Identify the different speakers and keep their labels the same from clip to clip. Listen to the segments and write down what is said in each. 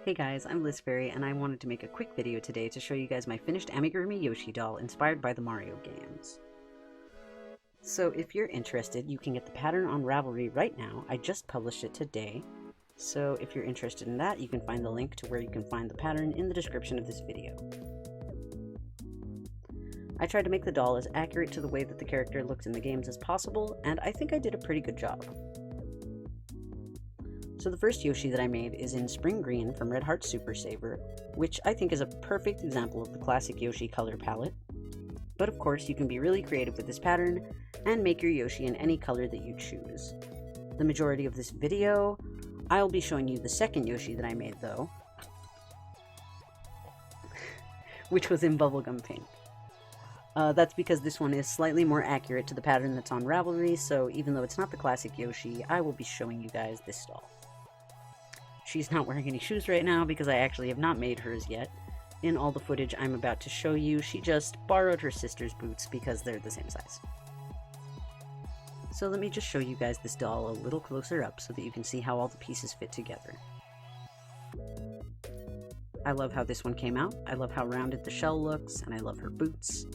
Speaker 1: Hey guys, I'm Liz Fairy, and I wanted to make a quick video today to show you guys my finished Amigurumi Yoshi doll inspired by the Mario games. So if you're interested, you can get the pattern on Ravelry right now. I just published it today. So if you're interested in that, you can find the link to where you can find the pattern in the description of this video. I tried to make the doll as accurate to the way that the character looks in the games as possible, and I think I did a pretty good job. So the first Yoshi that I made is in Spring Green from Red Heart Super Saver, which I think is a perfect example of the classic Yoshi color palette. But of course, you can be really creative with this pattern and make your Yoshi in any color that you choose. The majority of this video, I'll be showing you the second Yoshi that I made though, which was in bubblegum pink. That's because this one is slightly more accurate to the pattern that's on Ravelry, so even though it's not the classic Yoshi, I will be showing you guys this doll. She's not wearing any shoes right now because I actually have not made hers yet. In all the footage I'm about to show you, she just borrowed her sister's boots because they're the same size. So let me just show you guys this doll a little closer up so that you can see how all the pieces fit together. I love how this one came out, I love how rounded the shell looks, and I love her boots.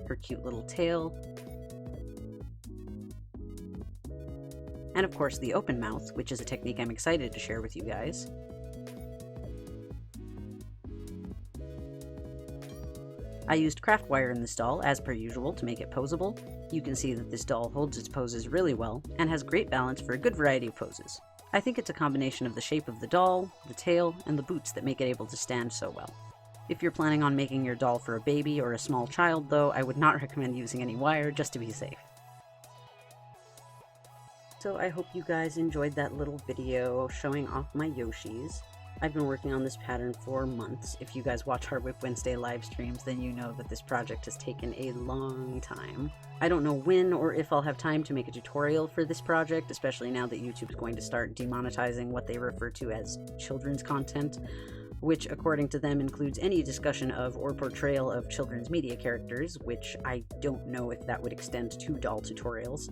Speaker 1: Her cute little tail. And of course the open mouth, which is a technique I'm excited to share with you guys. I used craft wire in this doll, as per usual, to make it posable. You can see that this doll holds its poses really well, and has great balance for a good variety of poses. I think it's a combination of the shape of the doll, the tail, and the boots that make it able to stand so well. If you're planning on making your doll for a baby or a small child though, I would not recommend using any wire just to be safe. So I hope you guys enjoyed that little video showing off my Yoshis. I've been working on this pattern for months. If you guys watch our Whip Wednesday live streams, then you know that this project has taken a long time. I don't know when or if I'll have time to make a tutorial for this project, especially now that YouTube's going to start demonetizing what they refer to as children's content, which according to them includes any discussion of or portrayal of children's media characters, which I don't know if that would extend to doll tutorials.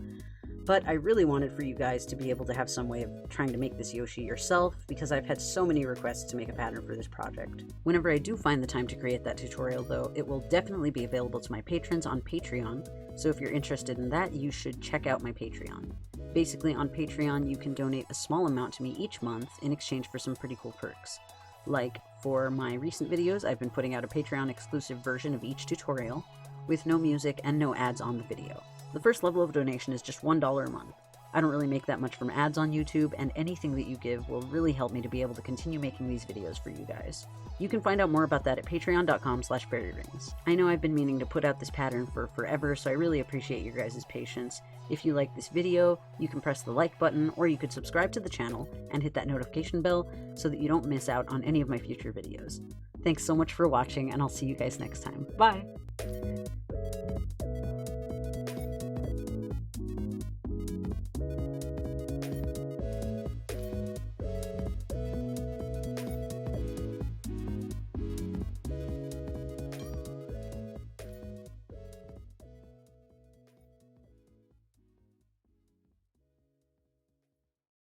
Speaker 1: But I really wanted for you guys to be able to have some way of trying to make this Yoshi yourself, because I've had so many requests to make a pattern for this project. Whenever I do find the time to create that tutorial though, it will definitely be available to my patrons on Patreon, so if you're interested in that, you should check out my Patreon. Basically, on Patreon, you can donate a small amount to me each month in exchange for some pretty cool perks. Like, for my recent videos, I've been putting out a Patreon exclusive version of each tutorial, with no music and no ads on the video. The first level of donation is just $1 a month. I don't really make that much from ads on YouTube, and anything that you give will really help me to be able to continue making these videos for you guys. You can find out more about that at patreon.com/fairyrings. I know I've been meaning to put out this pattern for forever, so I really appreciate your guys' patience. If you like this video, you can press the like button, or you could subscribe to the channel and hit that notification bell so that you don't miss out on any of my future videos. Thanks so much for watching, and I'll see you guys next time. Bye!